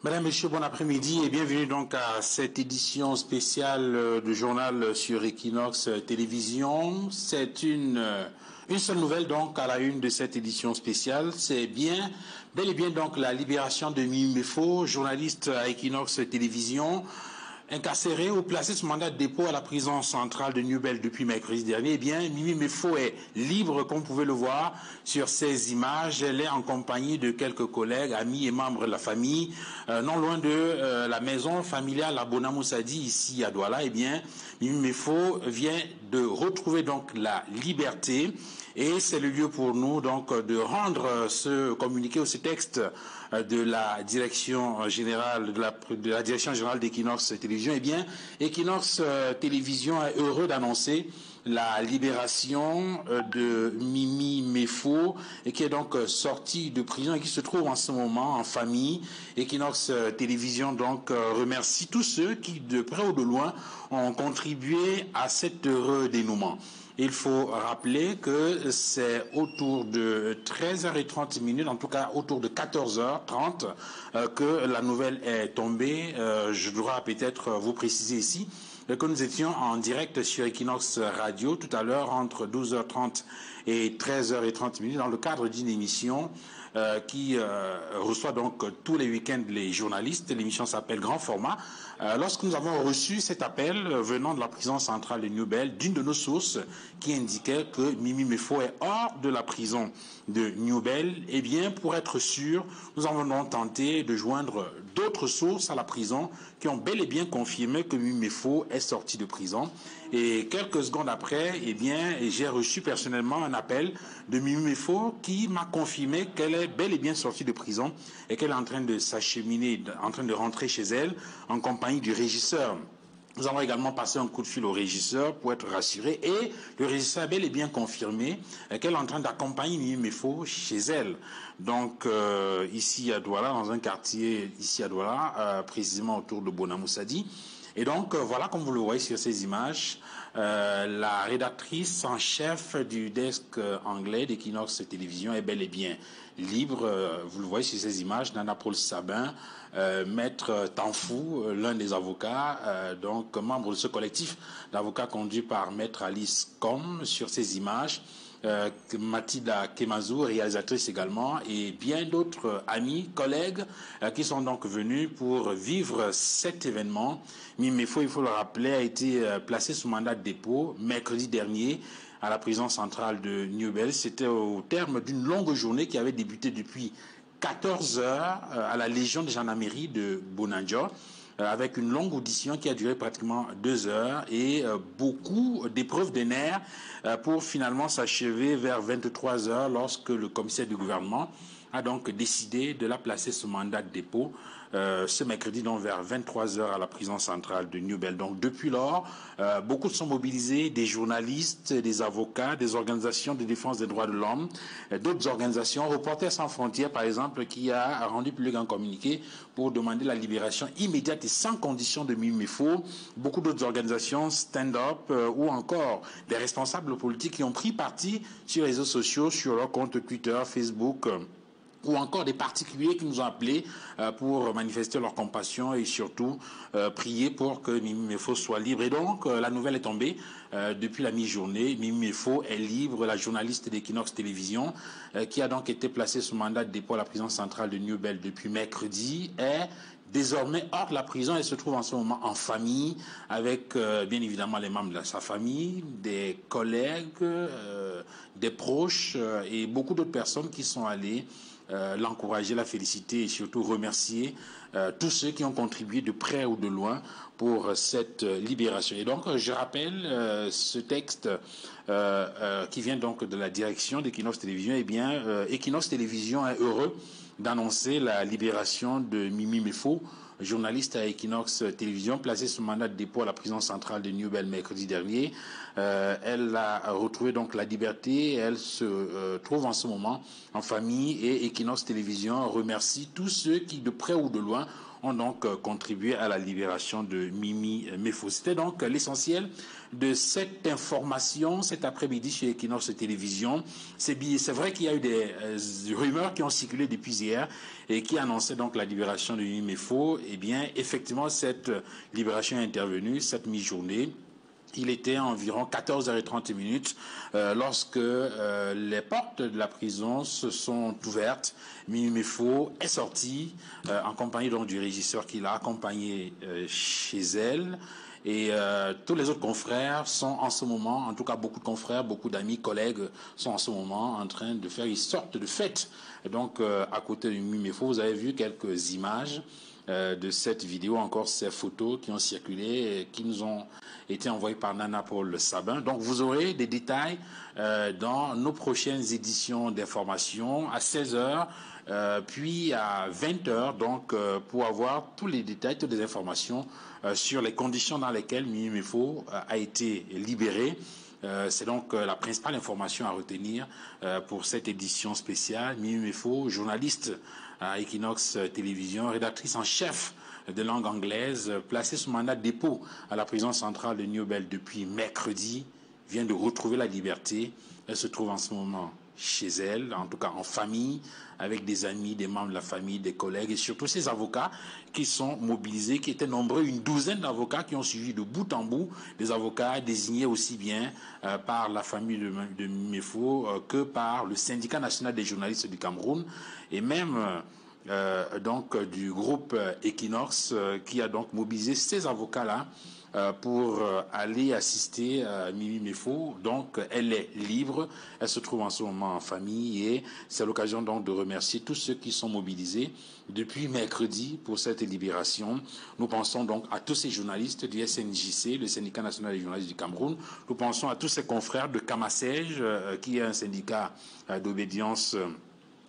Mesdames, Messieurs, bon après-midi et bienvenue donc à cette édition spéciale du journal sur Equinox Télévision. C'est une seule nouvelle donc à la une de cette édition spéciale. C'est bel et bien donc la libération de Mimi Mefo, journaliste à Equinox Télévision, incarcéré ou placé sous mandat de dépôt à la prison centrale de Newbel depuis mercredi dernier. Eh bien, Mimi Mefo est libre, comme vous pouvez le voir sur ces images. Elle est en compagnie de quelques collègues, amis et membres de la famille, non loin de la maison familiale à Bonamoussadi, ici à Douala. Eh bien, Mimi Mefo vient de retrouver donc la liberté. Et c'est le lieu pour nous donc de rendre ce communiqué ou ce texte de la direction générale de la direction générale d'Equinox Télévision. Eh bien, Equinox Télévision est heureux d'annoncer la libération de Mimi Mefo, qui est donc sortie de prison et qui se trouve en ce moment en famille. Equinox Télévision donc remercie tous ceux qui, de près ou de loin, ont contribué à cet heureux dénouement. Il faut rappeler que c'est autour de 13h30, en tout cas autour de 14h30, que la nouvelle est tombée. Je dois peut-être vous préciser ici que nous étions en direct sur Equinox Radio tout à l'heure entre 12h30 et 13h30 dans le cadre d'une émission qui reçoit donc tous les week-ends les journalistes. L'émission s'appelle Grand Format. Lorsque nous avons reçu cet appel venant de la prison centrale de Newbel, d'une de nos sources qui indiquait que Mimi Mefo est hors de la prison de Newbel, eh bien, pour être sûr, nous avons donc tenté de joindre d'autres sources à la prison qui ont bel et bien confirmé que Mimi Mefo est sorti de prison. Et quelques secondes après, eh bien, j'ai reçu personnellement un appel de Mimi Mefo qui m'a confirmé qu'elle est bel et bien sortie de prison et qu'elle est en train de s'acheminer, en train de rentrer chez elle en compagnie du régisseur. Nous avons également passé un coup de fil au régisseur pour être rassuré et le régisseur a bel et bien confirmé qu'elle est en train d'accompagner Mimi Mefo chez elle. Donc ici à Douala, dans un quartier ici à Douala, précisément autour de Bonamoussadi. Et donc, voilà, comme vous le voyez sur ces images, la rédactrice en chef du desk anglais d'Equinox Télévision est bel et bien libre. Vous le voyez sur ces images, Nana Paul Sabin, Maître Tanfou, l'un des avocats, donc membre de ce collectif d'avocats conduit par Maître Alice Com sur ces images. Mathilda Kemazou, réalisatrice également, et bien d'autres amis, collègues qui sont donc venus pour vivre cet événement. Mimi Mefo, il faut le rappeler, a été placé sous mandat de dépôt mercredi dernier à la prison centrale de Newbel. C'était au terme d'une longue journée qui avait débuté depuis 14 heures à la Légion de gendarmerie de Bonanjo, avec une longue audition qui a duré pratiquement 2 heures et beaucoup d'épreuves de nerfs pour finalement s'achever vers 23 heures lorsque le commissaire du gouvernement a donc décidé de la placer sous mandat de dépôt ce mercredi, donc vers 23 heures à la prison centrale de Newbel. Donc depuis lors, beaucoup sont mobilisés, des journalistes, des avocats, des organisations de défense des droits de l'homme, d'autres organisations, Reporters sans frontières par exemple, qui a rendu public un communiqué pour demander la libération immédiate et sans condition de Mimi Mefo. Beaucoup d'autres organisations, Stand Up ou encore des responsables politiques qui ont pris parti sur les réseaux sociaux, sur leur compte Twitter, Facebook, ou encore des particuliers qui nous ont appelés pour manifester leur compassion et surtout prier pour que Mimi Mefo soit libre. Et donc, la nouvelle est tombée depuis la mi-journée. Mimi Mefo est libre. La journaliste d'Equinox Télévision, qui a donc été placée sous mandat de dépôt à la prison centrale de Newbel depuis mercredi, est désormais hors de la prison. Elle se trouve en ce moment en famille avec bien évidemment les membres de sa famille, des collègues, des proches et beaucoup d'autres personnes qui sont allées l'encourager, la féliciter et surtout remercier tous ceux qui ont contribué de près ou de loin pour cette libération. Et donc, je rappelle ce texte qui vient donc de la direction d'Equinox Télévision. Eh bien, Equinox Télévision est heureux d'annoncer la libération de Mimi Mefo, journaliste à Equinox Télévision, placée sous mandat de dépôt à la prison centrale de Newbel mercredi dernier. Elle a retrouvé donc la liberté. Elle se trouve en ce moment en famille et Equinox Télévision remercie tous ceux qui, de près ou de loin, ont donc contribué à la libération de Mimi Mefo. C'était donc l'essentiel de cette information cet après-midi sur Equinox Télévision. C'est vrai qu'il y a eu des rumeurs qui ont circulé depuis hier et qui annonçaient donc la libération de Mimi Mefo. Eh bien, effectivement, cette libération est intervenue cette mi-journée. Il était environ 14h30 lorsque les portes de la prison se sont ouvertes. Mimi Mefo est sortie en compagnie donc du régisseur qui l'a accompagné chez elle. Et tous les autres confrères sont en ce moment, en tout cas beaucoup de confrères, beaucoup d'amis, collègues sont en ce moment en train de faire une sorte de fête. Et donc à côté de Mimi Mefo, vous avez vu quelques images de cette vidéo, encore ces photos qui ont circulé et qui nous ont été envoyées par Nana Paul Sabin. Donc vous aurez des détails dans nos prochaines éditions d'information à 16h, puis à 20h, donc pour avoir tous les détails, toutes les informations sur les conditions dans lesquelles Mimi Mefo a été libéré. C'est donc la principale information à retenir pour cette édition spéciale. Mimi Mefo, journaliste à Equinox Télévision, rédactrice en chef de langue anglaise, placée sous mandat de dépôt à la prison centrale de Newbell depuis mercredi, vient de retrouver la liberté. Elle se trouve en ce moment chez elle, en tout cas en famille, avec des amis, des membres de la famille, des collègues et surtout ses avocats qui sont mobilisés, qui étaient nombreux, une douzaine d'avocats qui ont suivi de bout en bout, des avocats désignés aussi bien par la famille de Mefo que par le syndicat national des journalistes du Cameroun et même donc du groupe Equinox qui a donc mobilisé ces avocats-là pour aller assister à Mimi Mefo. Donc, elle est libre. Elle se trouve en ce moment en famille et c'est l'occasion donc de remercier tous ceux qui sont mobilisés depuis mercredi pour cette libération. Nous pensons donc à tous ces journalistes du SNJC, le syndicat national des journalistes du Cameroun. Nous pensons à tous ces confrères de Kamasej, qui est un syndicat d'obédience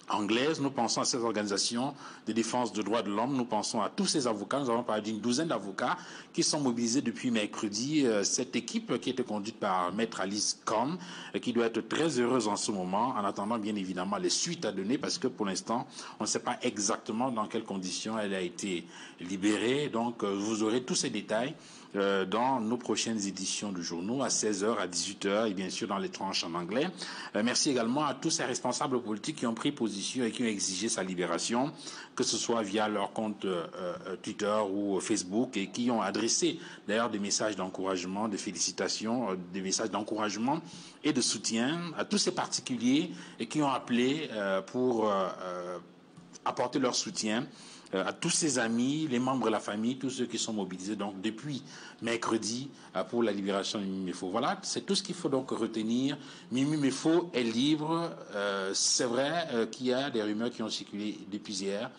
anglaise. Nous pensons à ces organisations de défense des droits de l'homme. Nous pensons à tous ces avocats. Nous avons parlé d'une douzaine d'avocats qui sont mobilisés depuis mercredi. Cette équipe qui était conduite par Maître Alice Khan, qui doit être très heureuse en ce moment, en attendant bien évidemment les suites à donner, parce que pour l'instant, on ne sait pas exactement dans quelles conditions elle a été libérée. Donc, vous aurez tous ces détails dans nos prochaines éditions du journal à 16h, à 18h et bien sûr dans les tranches en anglais. Merci également à tous ces responsables politiques qui ont pris position et qui ont exigé sa libération, que ce soit via leur compte Twitter ou Facebook et qui ont adressé d'ailleurs des messages d'encouragement, de félicitations, des messages d'encouragement et de soutien à tous ces particuliers et qui ont appelé pour apporter leur soutien à tous ses amis, les membres de la famille, tous ceux qui sont mobilisés donc depuis mercredi pour la libération de Mimi Mefo. Voilà, c'est tout ce qu'il faut donc retenir. Mimi Mefo est libre. C'est vrai qu'il y a des rumeurs qui ont circulé depuis hier.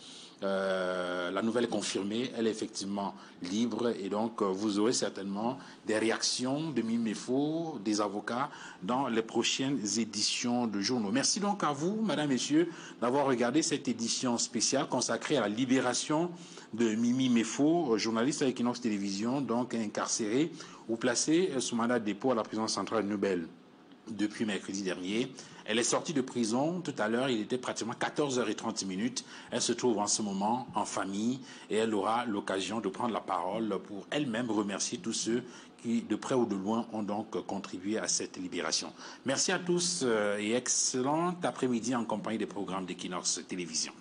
La nouvelle est confirmée, elle est effectivement libre et donc vous aurez certainement des réactions de Mimi Mefo, des avocats dans les prochaines éditions de journaux. Merci donc à vous, mesdames, messieurs, d'avoir regardé cette édition spéciale consacrée à la libération de Mimi Mefo, journaliste à Equinox Télévision, donc incarcérée ou placée sous mandat de dépôt à la prison centrale de Newbell depuis mercredi dernier. Elle est sortie de prison tout à l'heure, il était pratiquement 14h30. Elle se trouve en ce moment en famille et elle aura l'occasion de prendre la parole pour elle-même remercier tous ceux qui, de près ou de loin, ont donc contribué à cette libération. Merci à tous et excellent après-midi en compagnie des programmes d'Equinox Télévision.